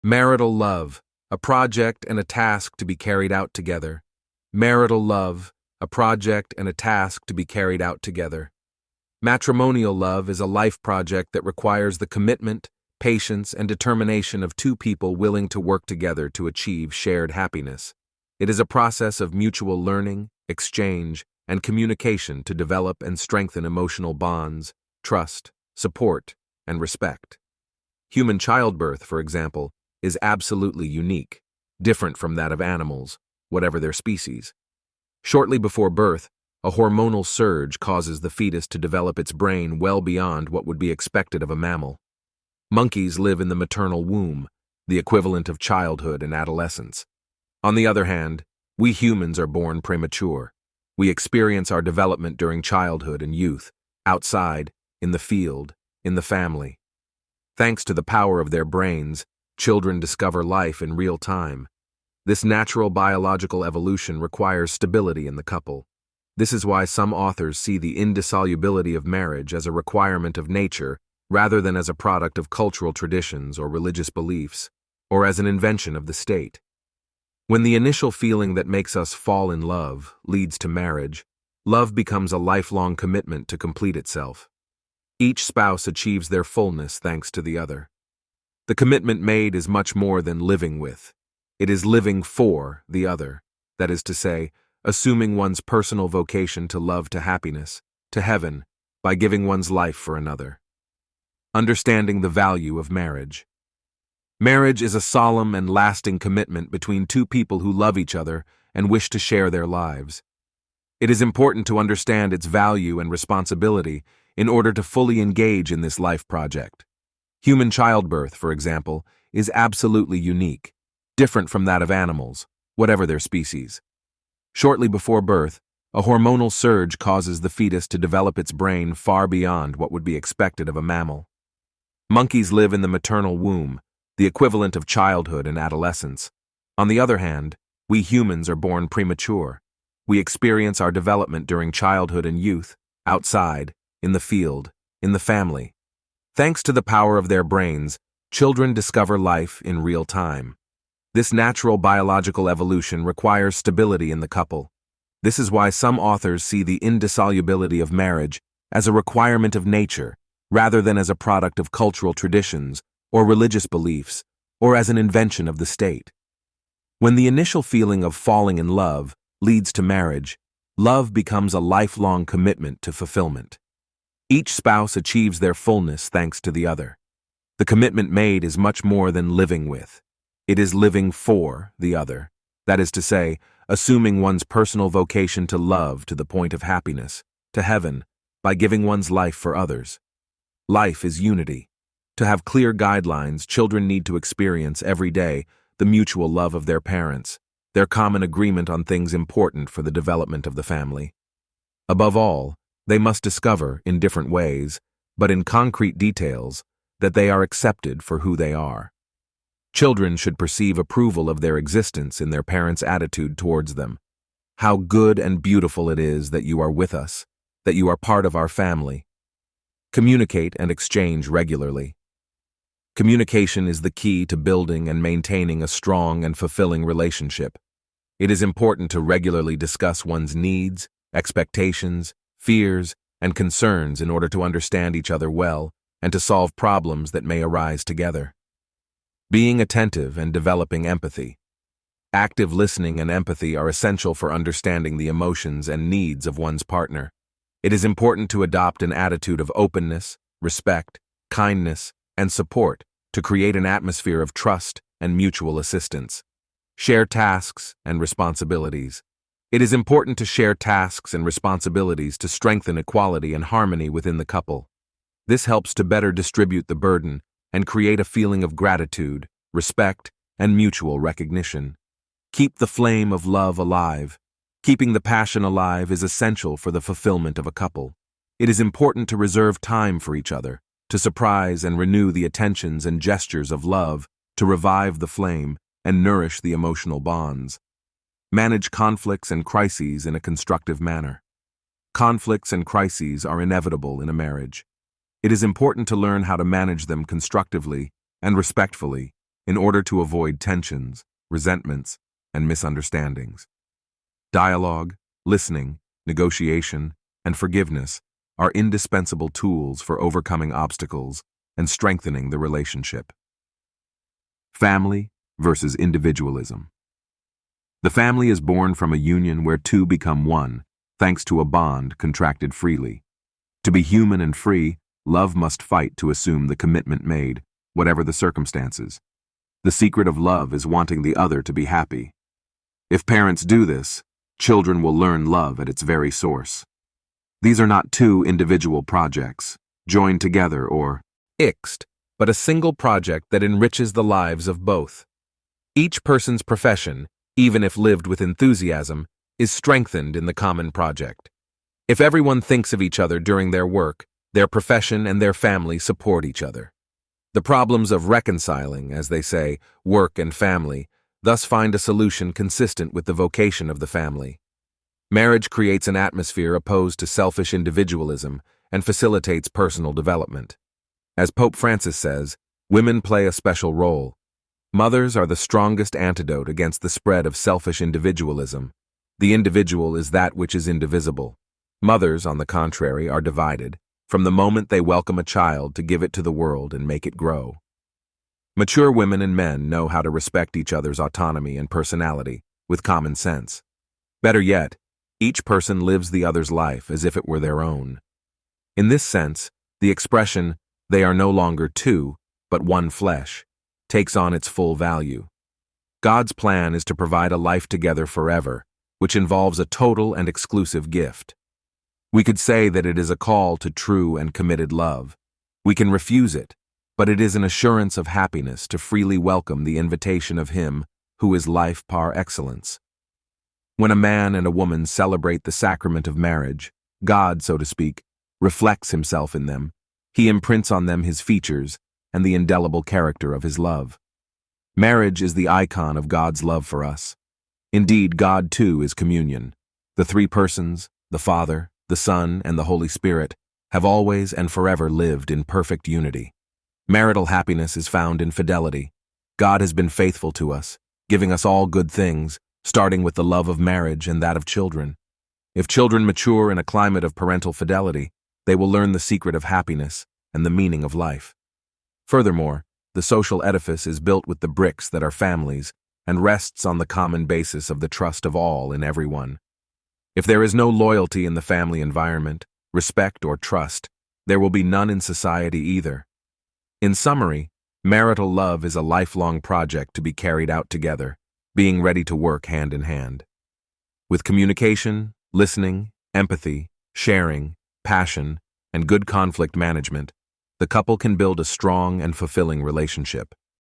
Marital love, a project and a task to be carried out together. Marital love, a project and a task to be carried out together. Matrimonial love is a life project that requires the commitment, patience, and determination of two people willing to work together to achieve shared happiness. It is a process of mutual learning, exchange, and communication to develop and strengthen emotional bonds, trust, support, and respect. Human childbirth, for example, is absolutely unique, different from that of animals, whatever their species. Shortly before birth, a hormonal surge causes the fetus to develop its brain well beyond what would be expected of a mammal. Monkeys live in the maternal womb, the equivalent of childhood and adolescence. On the other hand, we humans are born premature. We experience our development during childhood and youth, outside, in the field, in the family. Thanks to the power of their brains, children discover life in real time. This natural biological evolution requires stability in the couple. This is why some authors see the indissolubility of marriage as a requirement of nature rather than as a product of cultural traditions or religious beliefs, or as an invention of the state. When the initial feeling that makes us fall in love leads to marriage, love becomes a lifelong commitment to complete itself. Each spouse achieves their fullness thanks to the other. The commitment made is much more than living with. It is living for the other, that is to say, assuming one's personal vocation to love to happiness, to heaven, by giving one's life for another. Understanding the value of marriage. Marriage is a solemn and lasting commitment between two people who love each other and wish to share their lives. It is important to understand its value and responsibility in order to fully engage in this life project. Human childbirth, for example, is absolutely unique, different from that of animals, whatever their species. Shortly before birth, a hormonal surge causes the fetus to develop its brain far beyond what would be expected of a mammal. Monkeys live in the maternal womb, the equivalent of childhood and adolescence. On the other hand, we humans are born premature. We experience our development during childhood and youth, outside, in the field, in the family. Thanks to the power of their brains, children discover life in real time. This natural biological evolution requires stability in the couple. This is why some authors see the indissolubility of marriage as a requirement of nature, rather than as a product of cultural traditions or religious beliefs, or as an invention of the state. When the initial feeling of falling in love leads to marriage, love becomes a lifelong commitment to fulfillment. Each spouse achieves their fullness thanks to the other. The commitment made is much more than living with. It is living for the other, that is to say, assuming one's personal vocation to love to the point of happiness, to heaven, by giving one's life for others. Life is unity. To have clear guidelines, children need to experience every day the mutual love of their parents, their common agreement on things important for the development of the family. Above all, they must discover, in different ways, but in concrete details, that they are accepted for who they are. Children should perceive approval of their existence in their parents' attitude towards them. How good and beautiful it is that you are with us, that you are part of our family. Communicate and exchange regularly. Communication is the key to building and maintaining a strong and fulfilling relationship. It is important to regularly discuss one's needs, expectations, fears, and concerns in order to understand each other well and to solve problems that may arise together. Being attentive and developing empathy. Active listening and empathy are essential for understanding the emotions and needs of one's partner. It is important to adopt an attitude of openness, respect, kindness, and support to create an atmosphere of trust and mutual assistance. Share tasks and responsibilities. It is important to share tasks and responsibilities to strengthen equality and harmony within the couple. This helps to better distribute the burden and create a feeling of gratitude, respect, and mutual recognition. Keep the flame of love alive. Keeping the passion alive is essential for the fulfillment of a couple. It is important to reserve time for each other, to surprise and renew the attentions and gestures of love, to revive the flame and nourish the emotional bonds. Manage conflicts and crises in a constructive manner. Conflicts and crises are inevitable in a marriage. It is important to learn how to manage them constructively and respectfully in order to avoid tensions, resentments, and misunderstandings. Dialogue, listening, negotiation, and forgiveness are indispensable tools for overcoming obstacles and strengthening the relationship. Family versus individualism. The family is born from a union where two become one, thanks to a bond contracted freely. To be human and free, love must fight to assume the commitment made, whatever the circumstances. The secret of love is wanting the other to be happy. If parents do this, children will learn love at its very source. These are not two individual projects, joined together or ixed, but a single project that enriches the lives of both. Each person's profession, even if lived with enthusiasm, is strengthened in the common project. If everyone thinks of each other during their work, their profession and their family support each other. The problems of reconciling, as they say, work and family, thus find a solution consistent with the vocation of the family. Marriage creates an atmosphere opposed to selfish individualism and facilitates personal development. As Pope Francis says, women play a special role. Mothers are the strongest antidote against the spread of selfish individualism. The individual is that which is indivisible. Mothers, on the contrary, are divided, from the moment they welcome a child to give it to the world and make it grow. Mature women and men know how to respect each other's autonomy and personality, with common sense. Better yet, each person lives the other's life as if it were their own. In this sense, the expression, "they are no longer two, but one flesh," takes on its full value. God's plan is to provide a life together forever, which involves a total and exclusive gift. We could say that it is a call to true and committed love. We can refuse it, but it is an assurance of happiness to freely welcome the invitation of Him who is life par excellence. When a man and a woman celebrate the sacrament of marriage, God, so to speak, reflects Himself in them. He imprints on them His features and the indelible character of His love. Marriage is the icon of God's love for us. Indeed, God too is communion. The three persons, the Father, the Son, and the Holy Spirit, have always and forever lived in perfect unity. Marital happiness is found in fidelity. God has been faithful to us, giving us all good things, starting with the love of marriage and that of children. If children mature in a climate of parental fidelity, they will learn the secret of happiness and the meaning of life. Furthermore, the social edifice is built with the bricks that are families and rests on the common basis of the trust of all in everyone. If there is no loyalty in the family environment, respect or trust, there will be none in society either. In summary, marital love is a lifelong project to be carried out together, being ready to work hand in hand. With communication, listening, empathy, sharing, passion, and good conflict management, the couple can build a strong and fulfilling relationship.